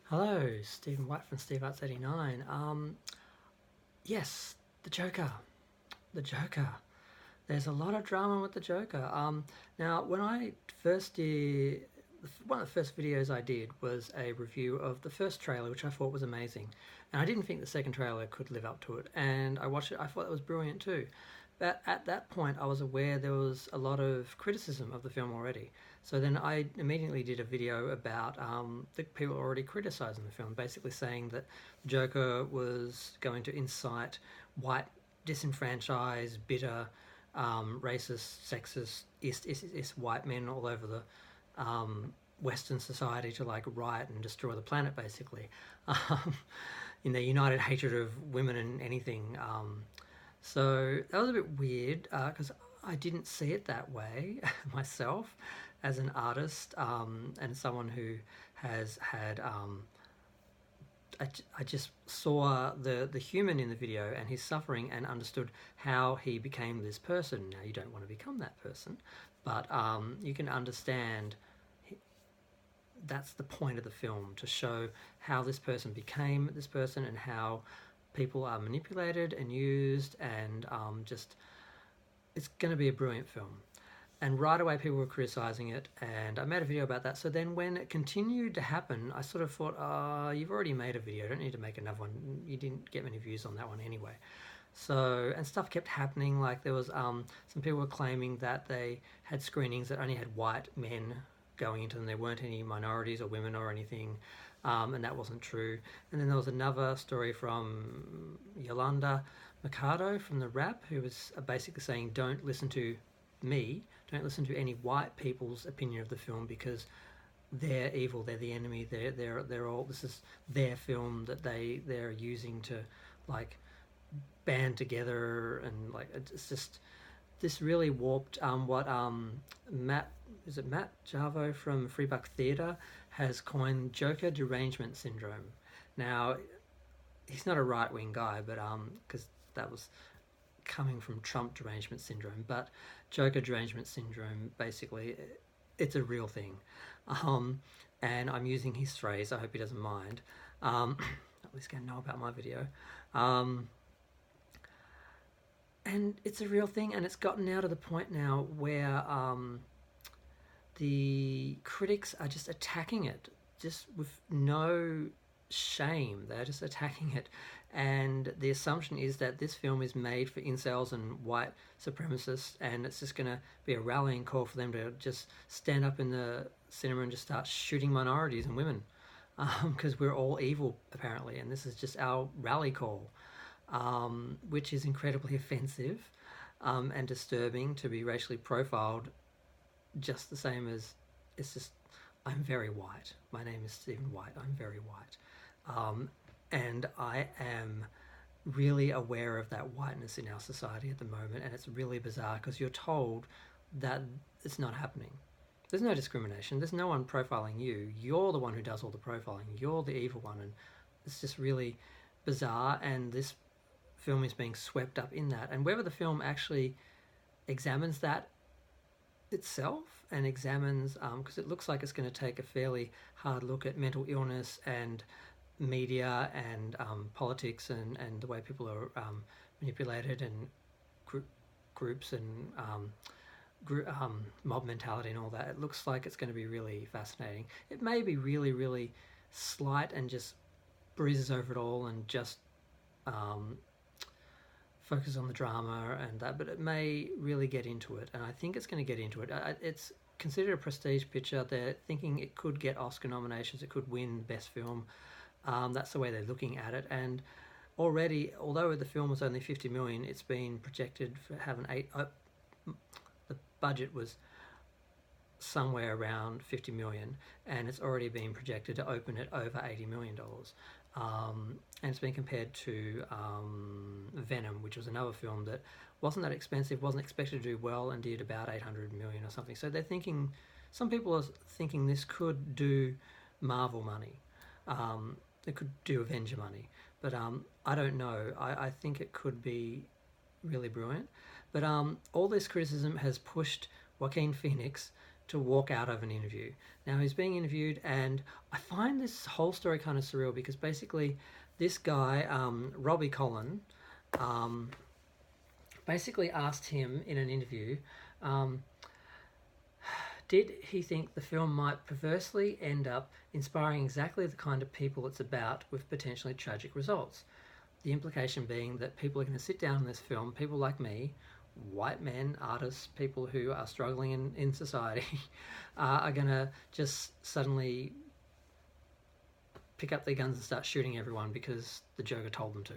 Hello, Stephen White from Steve Arts 89. Yes, the Joker. The Joker. There's a lot of drama with the Joker. Now, when I first did, one of the first videos I did was a review of the first trailer, which I thought was amazing. And I didn't think the second trailer could live up to it. And I watched it, I thought it was brilliant too. But at that point, I was aware there was a lot of criticism of the film already. So then I immediately did a video about the people already criticising the film, basically saying that the Joker was going to incite white, disenfranchised, bitter, racist, sexist, ist white men all over the Western society to like riot and destroy the planet, basically, um, in their united hatred of women and anything. So that was a bit weird because I didn't see it that way myself as an artist and someone who has had. I just saw the human in the video and his suffering and understood how he became this person. Now, you don't want to become that person, but you can understand that's the point of the film, to show how this person became this person and how people are manipulated and used, and just it's going to be a brilliant film. And right away people were criticizing it, and I made a video about that. So then when it continued to happen, I sort of thought, you've already made a video, you don't need to make another one. You didn't get many views on that one anyway. So, and stuff kept happening, like there was some people were claiming that they had screenings that only had white men going into them. There weren't any minorities or women or anything, and that wasn't true. And then there was another story from Yolanda Mercado from The Rap, who was basically saying, don't listen to me, don't listen to any white people's opinion of the film, because they're evil, they're the enemy, they're all, this is their film that they're using to like band together, and like it's just this really warped what Matt Javo from Freebuck Theatre has coined Joker derangement syndrome. Now, he's not a right wing guy, but because that was coming from Trump derangement syndrome, but Joker derangement syndrome, basically, it's a real thing. And I'm using his phrase, I hope he doesn't mind. At least going to know about my video. And it's a real thing, and it's gotten now to the point now where the critics are just attacking it, just with no shame. They're just attacking it, and the assumption is that this film is made for incels and white supremacists, and it's just going to be a rallying call for them to just stand up in the cinema and just start shooting minorities and women, because we're all evil apparently, and this is just our rally call, which is incredibly offensive and disturbing to be racially profiled, just the same as it's just, I'm very white. My name is Stephen White. I'm very white. And I am really aware of that whiteness in our society at the moment, and it's really bizarre because you're told that it's not happening. There's no discrimination. There's no one profiling you. You're the one who does all the profiling. You're the evil one, and it's just really bizarre, and this film is being swept up in that. And whether the film actually examines that itself and examines, because it looks like it's going to take a fairly hard look at mental illness and media and politics and the way people are manipulated, and groups and mob mentality and all that. It looks like it's going to be really fascinating. It may be really, really slight and just breezes over it all and just focus on the drama and that, but it may really get into it, and I think it's going to get into it. It's considered a prestige picture. They're thinking it could get Oscar nominations, it could win Best Film. That's the way they're looking at it, and already, although the film was only 50 million, it's been projected for having the budget was somewhere around 50 million, and it's already been projected to open at over $80 million. And it's been compared to Venom, which was another film that wasn't that expensive, wasn't expected to do well, and did about 800 million or something. So they're thinking, some people are thinking this could do Marvel money. It could do Avenger money. But I don't know. I think it could be really brilliant. But all this criticism has pushed Joaquin Phoenix to walk out of an interview. Now he's being interviewed, and I find this whole story kind of surreal because basically this guy, Robbie Collin, basically asked him in an interview, did he think the film might perversely end up inspiring exactly the kind of people it's about with potentially tragic results? The implication being that people are going to sit down in this film, people like me, white men, artists, people who are struggling in society, are going to just suddenly pick up their guns and start shooting everyone because the Joker told them to.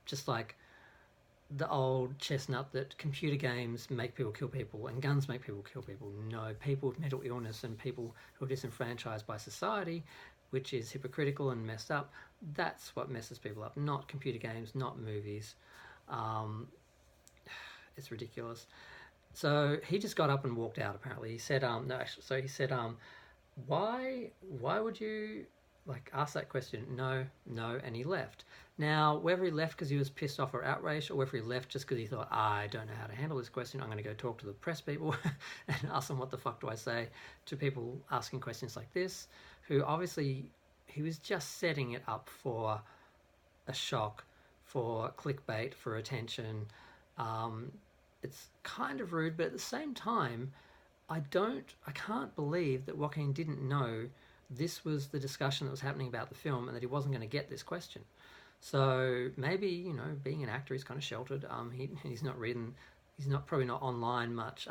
Just like the old chestnut that computer games make people kill people and guns make people kill people. No, people with mental illness and people who are disenfranchised by society, which is hypocritical and messed up, that's what messes people up, not computer games, not movies. It's ridiculous. So he just got up and walked out, apparently. He said, why would you ask that question? No, and he left. Now, whether he left because he was pissed off or outraged, or whether he left just because he thought, I don't know how to handle this question, I'm going to go talk to the press people and ask them what the fuck do I say to people asking questions like this, who obviously he was just setting it up for a shock, for clickbait, for attention. It's kind of rude, but at the same time, I can't believe that Joaquin didn't know this was the discussion that was happening about the film and that he wasn't going to get this question. So maybe, being an actor, he's kind of sheltered. He's not reading, probably not online much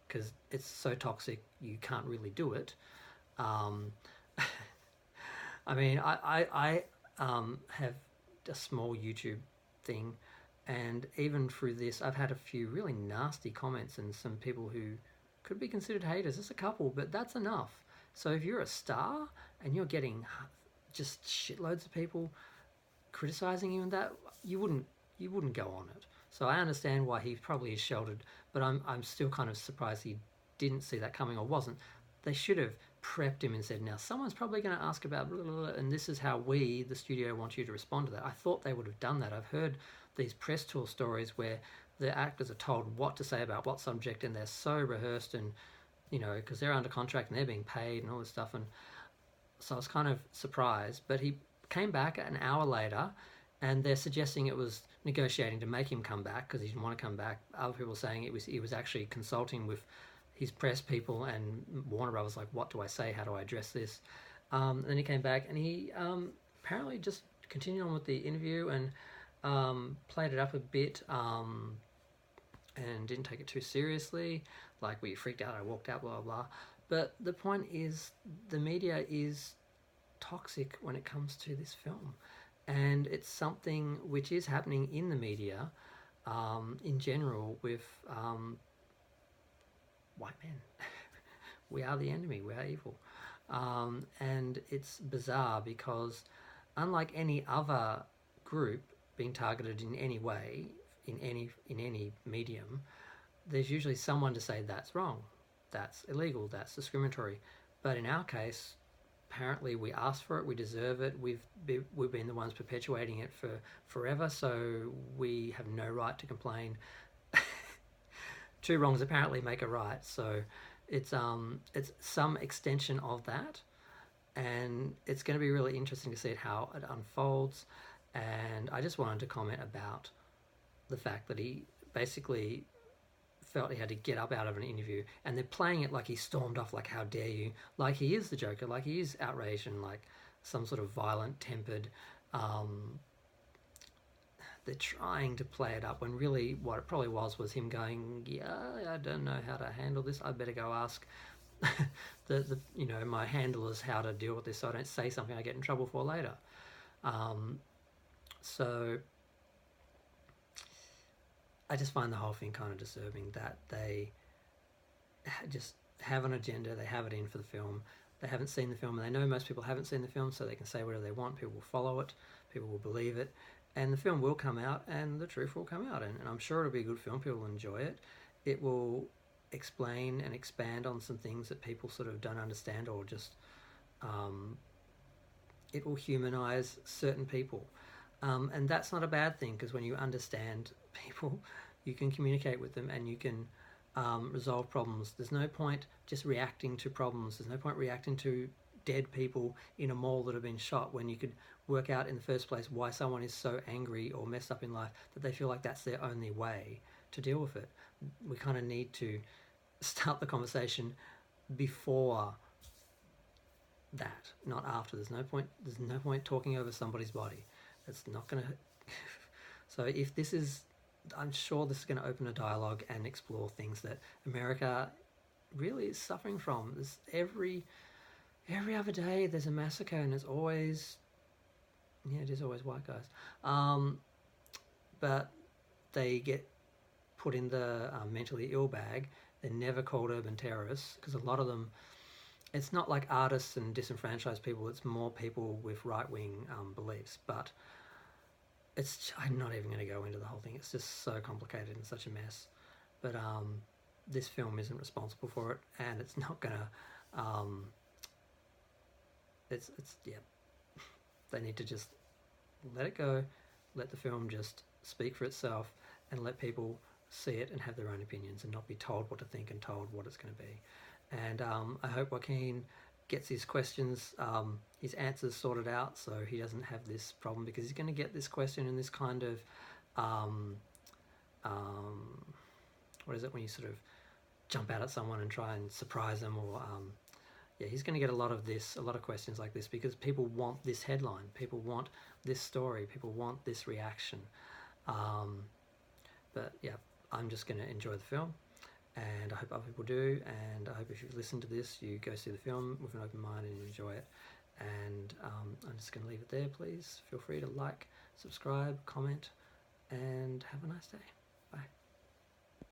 because it's so toxic you can't really do it. I mean, I have a small YouTube thing, and even through this, I've had a few really nasty comments and some people who could be considered haters. There's a couple, but that's enough. So if you're a star and you're getting just shitloads of people criticizing you and that, you wouldn't go on it. So I understand why he probably is sheltered, but I'm still kind of surprised he didn't see that coming or wasn't. They should have prepped him and said, now someone's probably going to ask about blah, blah, blah, and this is how we, the studio, want you to respond to that. I thought they would have done that. I've heard these press tour stories where the actors are told what to say about what subject, and they're so rehearsed and, because they're under contract and they're being paid and all this stuff. And so I was kind of surprised, but he came back an hour later, and they're suggesting it was negotiating to make him come back because he didn't want to come back. Other people saying he was actually consulting with his press people, and Warner Brothers like, what do I say? How do I address this? And then he came back, and he apparently just continued on with the interview and played it up a bit and didn't take it too seriously. Like, we freaked out, I walked out, blah, blah, blah. But the point is, the media is toxic when it comes to this film. And it's something which is happening in the media in general with white men. We are the enemy, we are evil. And it's bizarre because unlike any other group being targeted in any way, in any medium, there's usually someone to say that's wrong, that's illegal, that's discriminatory. But in our case, apparently we asked for it, we deserve it, we've been the ones perpetuating it for forever, so we have no right to complain. Two wrongs apparently make a right, so it's some extension of that, and it's going to be really interesting to see how it unfolds. And I just wanted to comment about the fact that he basically felt he had to get up out of an interview, and they're playing it like he stormed off, like, how dare you, like he is the Joker, like he is outraged and like some sort of violent tempered. They're trying to play it up when really what it probably was him going, yeah, I don't know how to handle this, I better go ask the my handlers how to deal with this so I don't say something I get in trouble for later. So I just find the whole thing kind of disturbing that they just have an agenda, they have it in for the film, they haven't seen the film, and they know most people haven't seen the film, so they can say whatever they want, people will follow it, people will believe it, and the film will come out and the truth will come out, and I'm sure it'll be a good film, people will enjoy it. It will explain and expand on some things that people sort of don't understand, or just it will humanize certain people. And that's not a bad thing, because when you understand people, you can communicate with them and you can resolve problems. There's no point just reacting to problems. There's no point reacting to dead people in a mall that have been shot when you could work out in the first place why someone is so angry or messed up in life that they feel like that's their only way to deal with it. We kind of need to start the conversation before that, not after. There's no point. There's no point talking over somebody's body. It's not going to. So if this is, I'm sure this is going to open a dialogue and explore things that America really is suffering from. There's every other day there's a massacre, and it's always, yeah, it is always white guys. But they get put in the mentally ill bag. They're never called urban terrorists because a lot of them, it's not like artists and disenfranchised people, it's more people with right-wing beliefs. But I'm not even going to go into the whole thing. It's just so complicated and such a mess. But this film isn't responsible for it, and it's not going to... it's yeah. They need to just let it go, let the film just speak for itself, and let people see it and have their own opinions and not be told what to think and told what it's going to be. And I hope Joaquin gets his questions, his answers sorted out, so he doesn't have this problem, because he's going to get this question and this kind of, what is it when you sort of jump out at someone and try and surprise them, or yeah, he's going to get a lot of questions like this, because people want this headline, people want this story, people want this reaction. But yeah, I'm just going to enjoy the film, and I hope other people do, and I hope if you listen to this, you go see the film with an open mind and you enjoy it. And I'm just going to leave it there. Please feel free to like, subscribe, comment, and have a nice day. Bye.